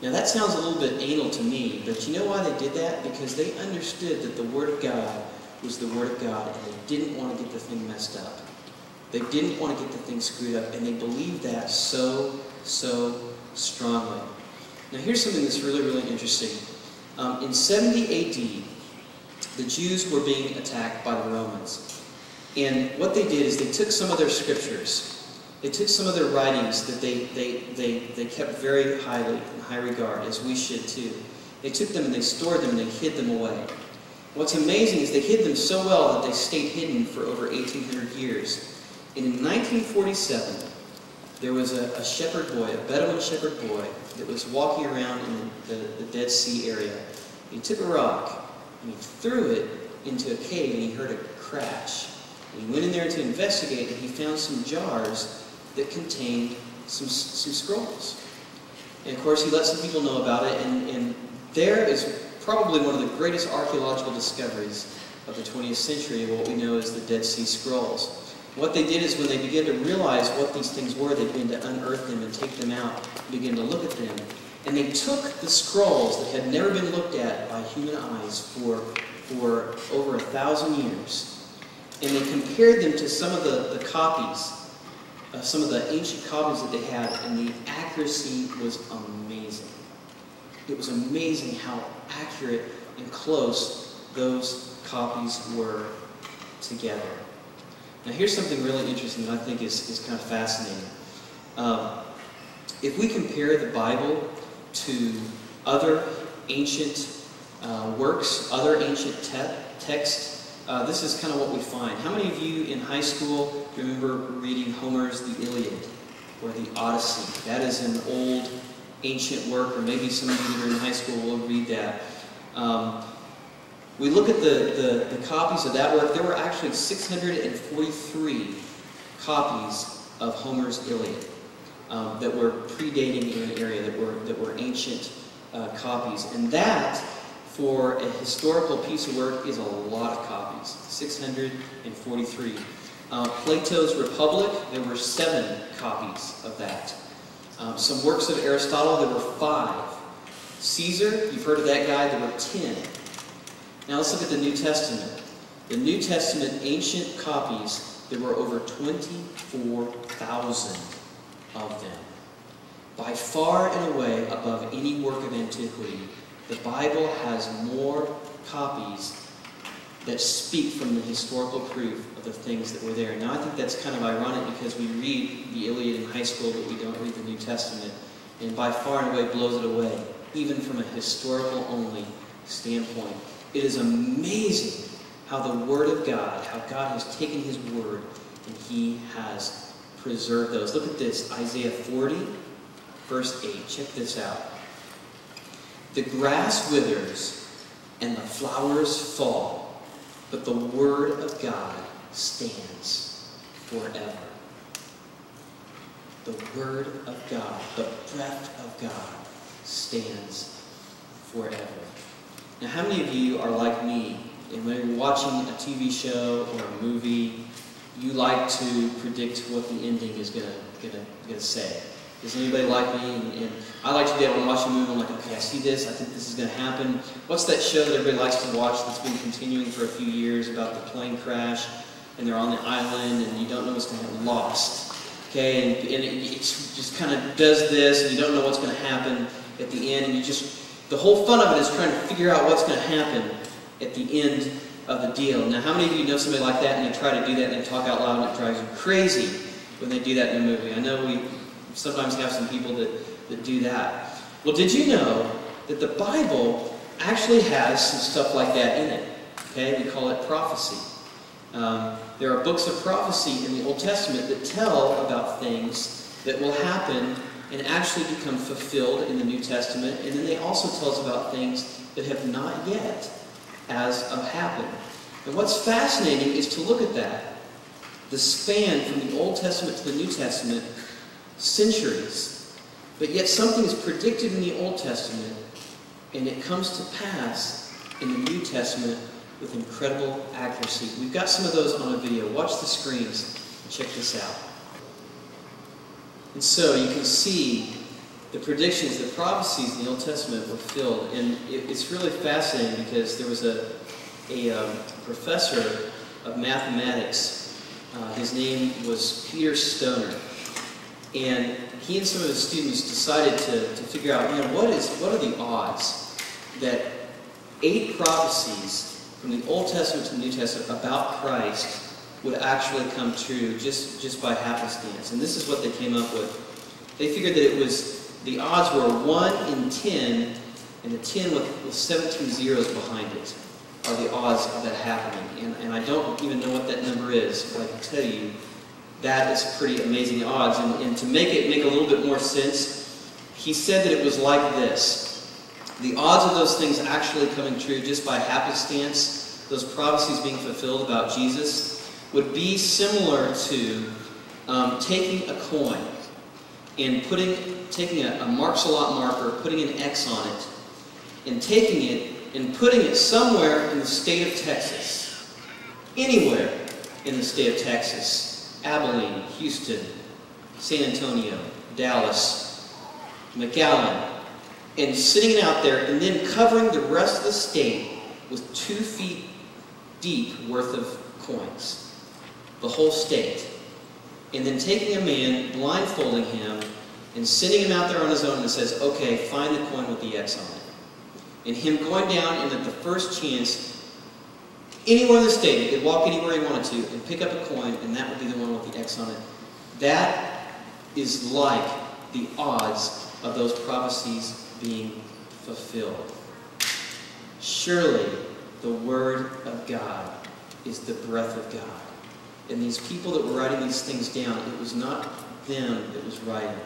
Now that sounds a little bit anal to me, but you know why they did that? Because they understood that the Word of God was the Word of God, and they didn't want to get the thing messed up. They didn't want to get the thing screwed up, and they believed that so strongly. Now here's something that's really, really interesting. In 70 AD, the Jews were being attacked by the Romans. And what they did is they took some of their scriptures, they took some of their writings that they kept very highly, in high regard, as we should too. They took them and they stored them and they hid them away. What's amazing is they hid them so well that they stayed hidden for over 1,800 years. And in 1947, there was a shepherd boy, a Bedouin shepherd boy, that was walking around in the Dead Sea area. He took a rock and he threw it into a cave and he heard a crash. And he went in there to investigate and he found some jars that contained some scrolls. And of course he let some people know about it, and there is probably one of the greatest archaeological discoveries of the 20th century of what we know as the Dead Sea Scrolls. What they did is when they began to realize what these things were, they began to unearth them and take them out, begin to look at them. And they took the scrolls that had never been looked at by human eyes for over 1,000 years, and they compared them to some of the copies, some of the ancient copies that they had, and the accuracy was amazing. It was amazing how accurate and close those copies were together. Now here's something really interesting that I think is kind of fascinating. If we compare the Bible to other ancient works, other ancient texts, this is kind of what we find. How many of you in high school remember reading Homer's The Iliad or the Odyssey? That is an old ancient work, or maybe some of you that are in high school will read that. We look at the copies of that work. There were actually 643 copies of Homer's Iliad that were predating in an area, that were ancient copies. And that, for a historical piece of work, is a lot of copies. 643. Plato's Republic, there were 7 copies of that. Some works of Aristotle, there were 5. Caesar, you've heard of that guy, there were 10. Now let's look at the New Testament. The New Testament ancient copies, there were over 24,000 of them. By far and away above any work of antiquity, the Bible has more copies that speak from the historical proof of the things that were there. Now I think that's kind of ironic because we read the Iliad in high school, but we don't read the New Testament. And by far and away blows it away, even from a historical-only standpoint. It is amazing how the Word of God, how God has taken His Word and He has preserved those. Look at this, Isaiah 40, verse 8. Check this out. The grass withers and the flowers fall, but the Word of God stands forever. The Word of God, the breath of God, stands forever. Now, how many of you are like me, and when you're watching a TV show or a movie, you like to predict what the ending is going to say? Is anybody like me? And I like to be able to watch a movie and I'm like, okay, I see this, I think this is going to happen. What's that show that everybody likes to watch that's been continuing for a few years about the plane crash, and they're on the island and you don't know what's going to happen? Lost. Okay, and it just kind of does this, and you don't know what's going to happen at the end, and the whole fun of it is trying to figure out what's going to happen at the end of the deal. Now, how many of you know somebody like that, and they try to do that, and they talk out loud, and it drives you crazy when they do that in a movie? I know we sometimes have some people that do that. Well, did you know that the Bible actually has some stuff like that in it? Okay, we call it prophecy. There are books of prophecy in the Old Testament that tell about things that will happen and actually become fulfilled in the New Testament, and then they also tell us about things that have not yet as of happened. And what's fascinating is to look at that. The span from the Old Testament to the New Testament, centuries. But yet something is predicted in the Old Testament, and it comes to pass in the New Testament with incredible accuracy. We've got some of those on a video. Watch the screens and check this out. And so you can see the predictions, the prophecies in the Old Testament were filled. And it's really fascinating because there was a professor of mathematics. His name was Peter Stoner. And he and some of his students decided to figure out, what are the odds that 8 prophecies from the Old Testament to the New Testament about Christ would actually come true just by happenstance. And this is what they came up with. They figured that the odds were 1 in 10, and the 10 with 17 zeros behind it are the odds of that happening. And I don't even know what that number is, but I can tell you that is pretty amazing odds. And to make it make a little bit more sense, he said that it was like this. The odds of those things actually coming true just by happenstance, those prophecies being fulfilled about Jesus, would be similar to taking a coin and taking a Marks-a-Lot marker, putting an X on it, and taking it and putting it somewhere in the state of Texas. Anywhere in the state of Texas. Abilene, Houston, San Antonio, Dallas, McAllen, and sitting it out there and then covering the rest of the state with 2 feet deep worth of coins. The whole state. And then taking a man, blindfolding him, and sending him out there on his own, and says, okay, find the coin with the X on it. And him going down, and at the first chance, anywhere in the state, he could walk anywhere he wanted to, and pick up a coin, and that would be the one with the X on it. That is like the odds of those prophecies being fulfilled. Surely, the Word of God is the breath of God. And these people that were writing these things down, it was not them that was writing,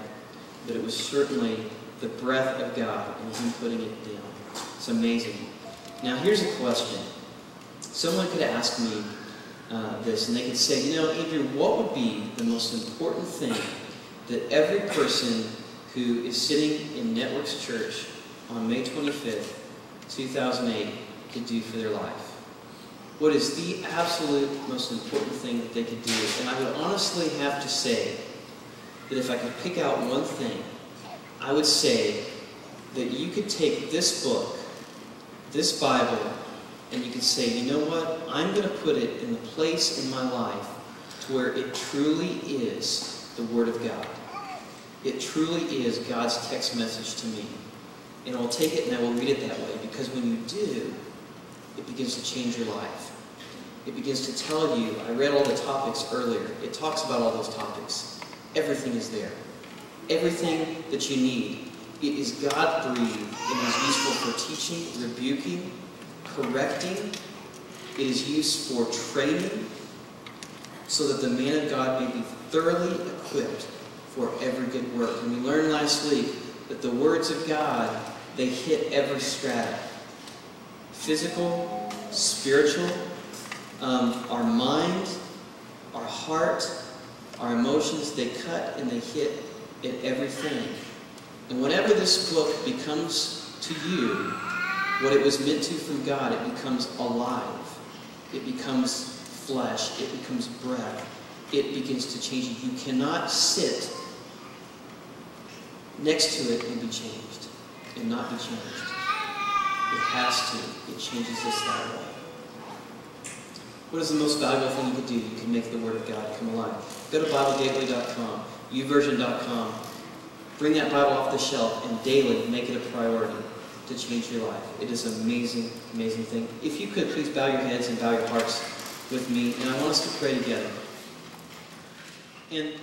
but it was certainly the breath of God and Him putting it down. It's amazing. Now here's a question. Someone could ask me this, and they could say, Andrew, what would be the most important thing that every person who is sitting in Networks Church on May 25th, 2008 could do for their life? What is the absolute most important thing that they could do? And I would honestly have to say that if I could pick out one thing, I would say that you could take this book, this Bible, and you could say, you know what? I'm going to put it in the place in my life to where it truly is the Word of God. It truly is God's text message to me. And I'll take it and I will read it that way, because when you do, it begins to change your life. It begins to tell you, I read all the topics earlier, it talks about all those topics. Everything is there. Everything that you need. It is God-breathed and is useful for teaching, rebuking, correcting. It is used for training so that the man of God may be thoroughly equipped for every good work. And we learned last week that the words of God, they hit every strata. Physical, spiritual, our mind, our heart, our emotions, they cut and they hit at everything. And whenever this book becomes to you what it was meant to from God, it becomes alive. It becomes flesh. It becomes breath. It begins to change you. You cannot sit next to it and be changed and not be changed. It has to. It changes us that way. What is the most valuable thing you could do? You can make the Word of God come alive. Go to BibleGateway.com, YouVersion.com. Bring that Bible off the shelf and daily make it a priority to change your life. It is an amazing, amazing thing. If you could, please bow your heads and bow your hearts with me. And I want us to pray together. And